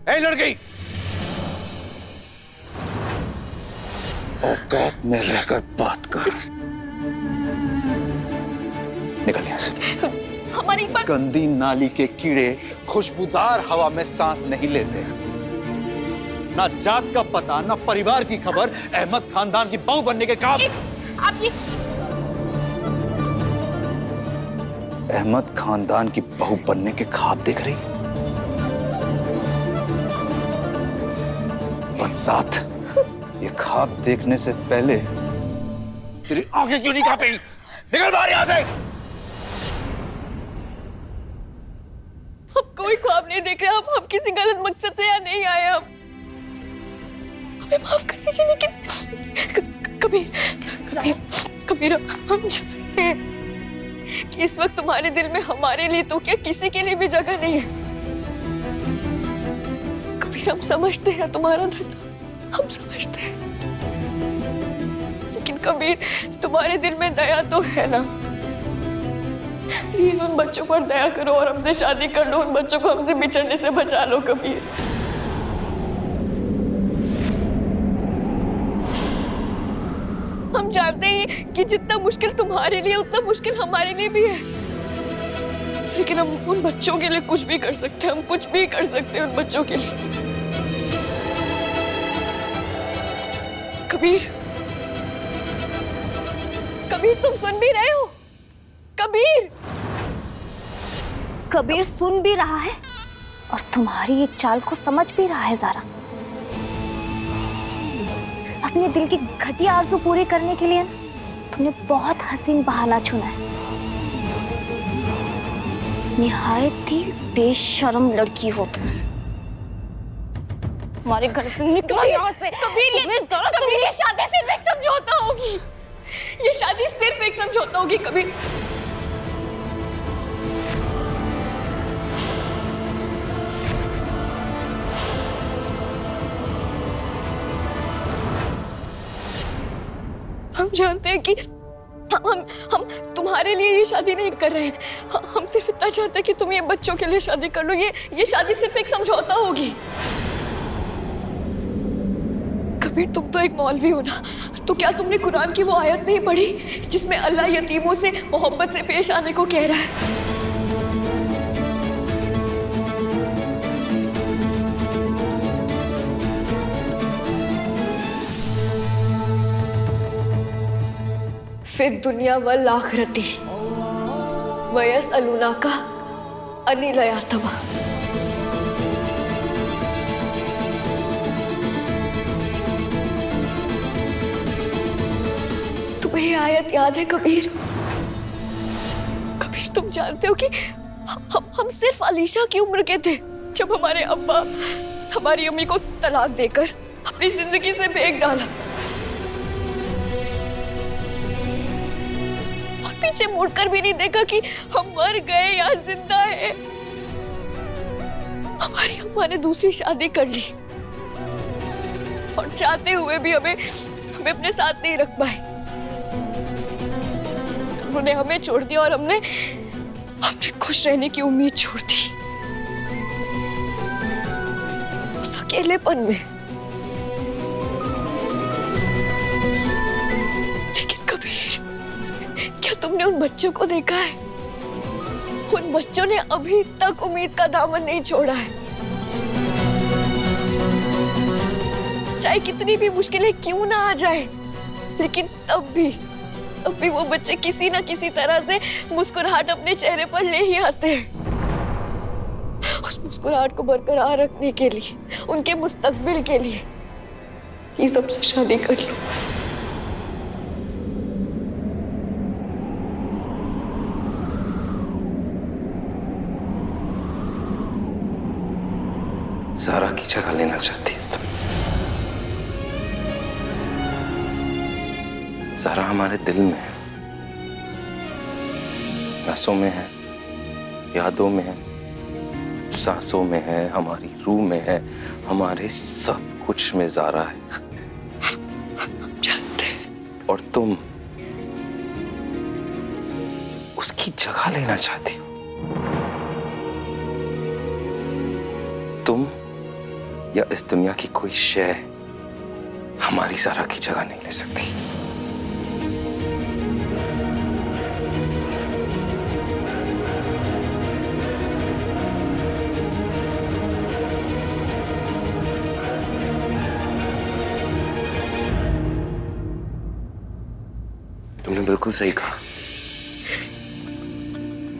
ए लड़की, औकात में रहकर बात कर। निकल यहां से। हमारी बात। गंदी नाली के कीड़े खुशबूदार हवा में सांस नहीं लेते। ना जात का पता, ना परिवार की खबर, अहमद खानदान की बहू बनने के काम। आप ये अहमद खानदान की बहू बनने के ख्वाब देख रही? बदसात, ये ख्वाब देखने से पहले तेरी आंखें क्यों नहीं कांपी? निकल बाहर यहां से। हम कोई ख्वाब नहीं देख रहे। हम किसी गलत मकसद से यहाँ नहीं आए। हम हमें माफ कर दीजिए, लेकिन कबीर कबीर, हम जानते हैं कि इस वक्त तुम्हारे दिल में हमारे लिए तो क्या किसी के लिए भी जगह नहीं है। कबीर, हम समझते हैं तुम्हारा दर्द, हम समझते हैं, लेकिन कबीर तुम्हारे दिल में दया तो है ना। प्लीज उन बच्चों पर दया करो और हमसे शादी कर लो। उन बच्चों को हमसे बिछड़ने से बचा लो कबीर। हम जानते हैं कि जितना मुश्किल तुम्हारे लिए उतना मुश्किल हमारे लिए भी है, लेकिन हम उन बच्चों के लिए कुछ भी कर सकते हैं। हम कुछ भी कर सकते हैं उन बच्चों के लिए। कबीर, कबीर तुम सुन भी रहे हो? कबीर, कबीर सुन भी रहा है और तुम्हारी ये चाल को समझ भी रहा है ज़ारा। अपने दिल की घटिया आरज़ू पूरी करने के लिए तुमने बहुत हसीन बहाना चुना है। निहायत ही बेशर्म लड़की हो तुम। हमारे घर से निकलो यहाँ से। कबीर, कबीर ये शादी सिर्फ एक समझौता होगी। ये शादी सिर्फ एक समझौता होगी कबीर। हम जानते हैं कि हम तुम्हारे लिए ये शादी नहीं कर रहे हैं। हम सिर्फ इतना चाहते हैं कि तुम ये बच्चों के लिए शादी कर लो। ये शादी सिर्फ एक समझौता होगी। कबीर, तुम तो एक मौलवी हो ना, तो क्या तुमने कुरान की वो आयत नहीं पढ़ी जिसमें अल्लाह यतीमों से मोहब्बत से पेश आने को कह रहा है? फिर दुनिया वल आखिरती वयसअलूना का अनिल यातमा। तुम्हें ये आयत याद है कबीर? कबीर, तुम जानते हो कि हम सिर्फ अलीशा की उम्र के थे जब हमारे अब्बा हमारी अम्मी को तलाक देकर अपनी जिंदगी से फेंक डाला। पीछे मुड़कर भी नहीं देखा कि हम मर गए या जिंदा है। हमारी अम्मा ने दूसरी शादी कर ली और चाहते हुए भी हमें अपने साथ नहीं रख पाए। उन्होंने हमें छोड़ दिया और हमने खुश रहने की उम्मीद छोड़ दी उस अकेलेपन में। तुमने उन बच्चों को देखा है? उन बच्चों ने अभी तक उम्मीद का दामन नहीं छोड़ा है। चाहे कितनी भी मुश्किलें क्यों ना आ जाए, लेकिन तब भी वो बच्चे किसी ना किसी तरह से मुस्कुराहट अपने चेहरे पर ले ही आते हैं। उस मुस्कुराहट को बरकरार रखने के लिए, उनके मुस्तकबिल के लिए ये सबसे शादी कर लो। ज़ारा की जगह लेना चाहती हो तुम? ज़ारा हमारे दिल में है, नसों में है, यादों में है, सांसों में है, हमारी रूह में है, हमारे सब कुछ में ज़ारा है। जानते हैं। और तुम उसकी जगह लेना चाहती हो। तुम या इस दुनिया की कोई शय हमारी ज़ारा की जगह नहीं ले सकती। तुमने बिल्कुल सही कहा।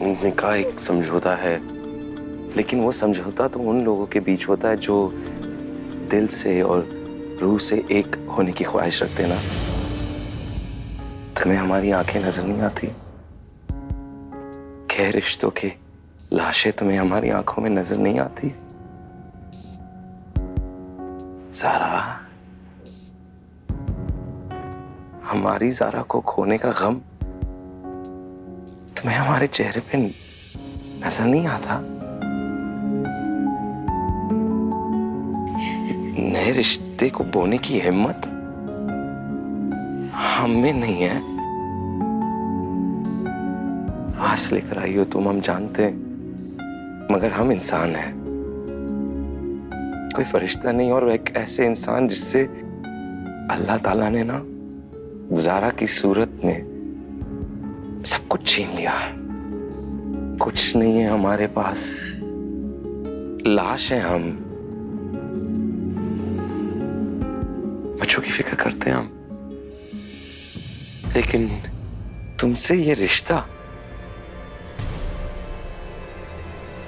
उन्होंने कहा एक समझौता है, लेकिन वो समझौता तो उन लोगों के बीच होता है जो दिल से और रूह से एक होने की ख्वाहिश रखते हैं ना। तुम्हें हमारी आंखें नजर नहीं आती? क्या रिश्तों की लाशें तुम्हें हमारी आंखों में नजर नहीं आती? ज़ारा, हमारी ज़ारा को खोने का गम तुम्हें हमारे चेहरे पे नजर नहीं आता? नए रिश्ते को बोने की हिम्मत हम में नहीं है। आस लेकर आई हो तुम, हम जानते हैं, मगर हम इंसान हैं, कोई फरिश्ता नहीं। और एक ऐसे इंसान जिससे अल्लाह ताला ने ना ज़ारा की सूरत में सब कुछ छीन लिया। कुछ नहीं है हमारे पास, लाश हैं हम। बच्चों की फिक्र करते हैं हम, लेकिन तुमसे ये रिश्ता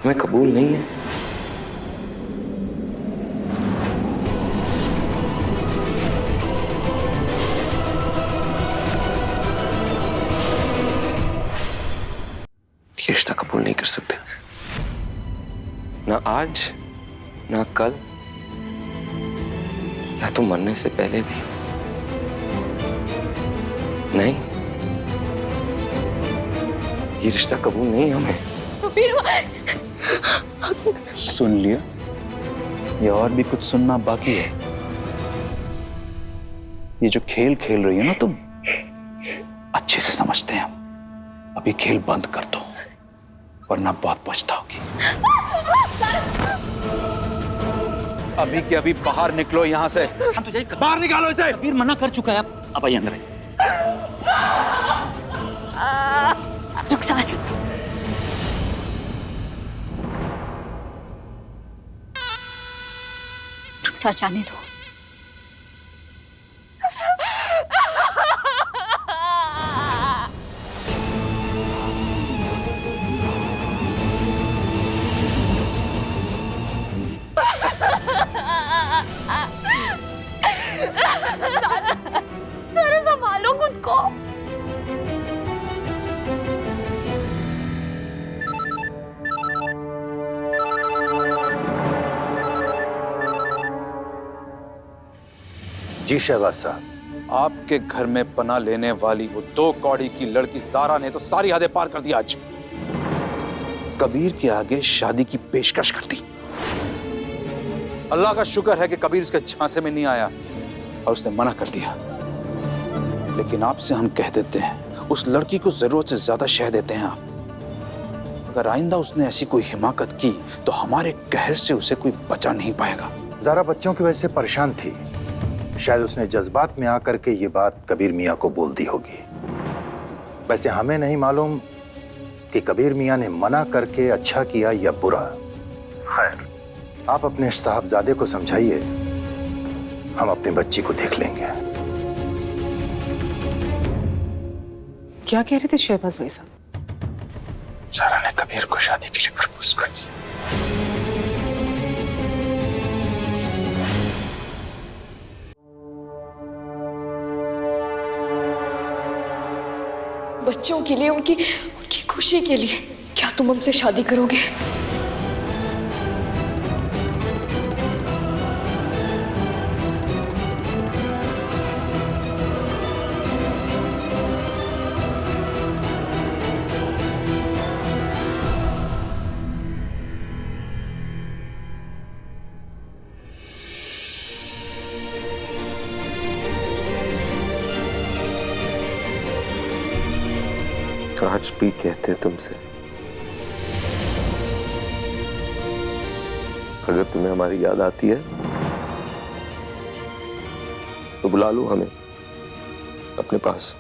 हमें कबूल नहीं है। ये रिश्ता कबूल नहीं कर सकते, ना आज ना कल, या तो मरने से पहले भी नहीं। ये रिश्ता कबूल नहीं हमें। सुन लिया? या और भी कुछ सुनना बाकी है? ये जो खेल खेल रही है ना तुम, अच्छे से समझते हैं हम। अभी खेल बंद कर दो, वरना बहुत पछताओगी। अभी के अभी बाहर निकलो यहाँ से। बाहर निकालो इसे। कबीर मना कर चुका है, अब आइए अंदर आइए। रुखसार, रुखसार जाने दो। सारा संभालो खुद को। जी शहबाज साहब। आपके घर में पनाह लेने वाली वो 2 कौड़ी की लड़की ज़ारा ने तो सारी हदें पार कर दी। आज कबीर के आगे शादी की पेशकश कर दी। अल्लाह का शुक्र है कि कबीर उसके झांसे में नहीं आया और उसने मना कर दिया। लेकिन आपसे हम कह देते हैं, उस लड़की को जरूरत से ज्यादा शह देते हैं आप। अगर आइंदा उसने ऐसी कोई हिमाकत की तो हमारे कहर से उसे कोई बचा नहीं पाएगा। ज़ारा बच्चों की वजह से परेशान थी, शायद उसने जज्बात में आकर के ये बात कबीर मियाँ को बोल दी होगी। वैसे हमें नहीं मालूम कि कबीर मियाँ ने मना करके अच्छा किया या बुरा। खैर, आप अपने साहबजादे को समझाइए, हम अपनी बच्ची को देख लेंगे। क्या कह रहे थे शहबाज भाई साहब? ज़ारा ने कबीर को शादी के लिए प्रपोज कर दिया। बच्चों के लिए, उनकी खुशी के लिए क्या तुम हमसे शादी करोगे? आज भी कहते तुमसे, अगर तुम्हें हमारी याद आती है बुला लो हमें अपने पास।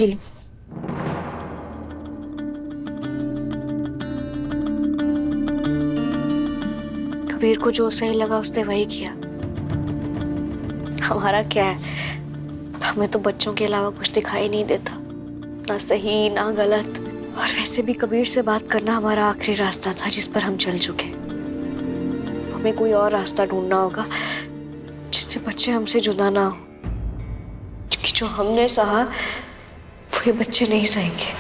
ये लो। कबीर को जो सही लगा उसने वही किया। हमारा क्या है, हमें तो बच्चों के अलावा कुछ दिखाई नहीं देता, ना सही ना गलत। और वैसे भी कबीर से बात करना हमारा आखिरी रास्ता था जिस पर हम चल चुके। हमें कोई और रास्ता ढूंढना होगा जिससे बच्चे हमसे जुदा ना हो, क्योंकि जो हमने सहा वो ये बच्चे नहीं सहेंगे।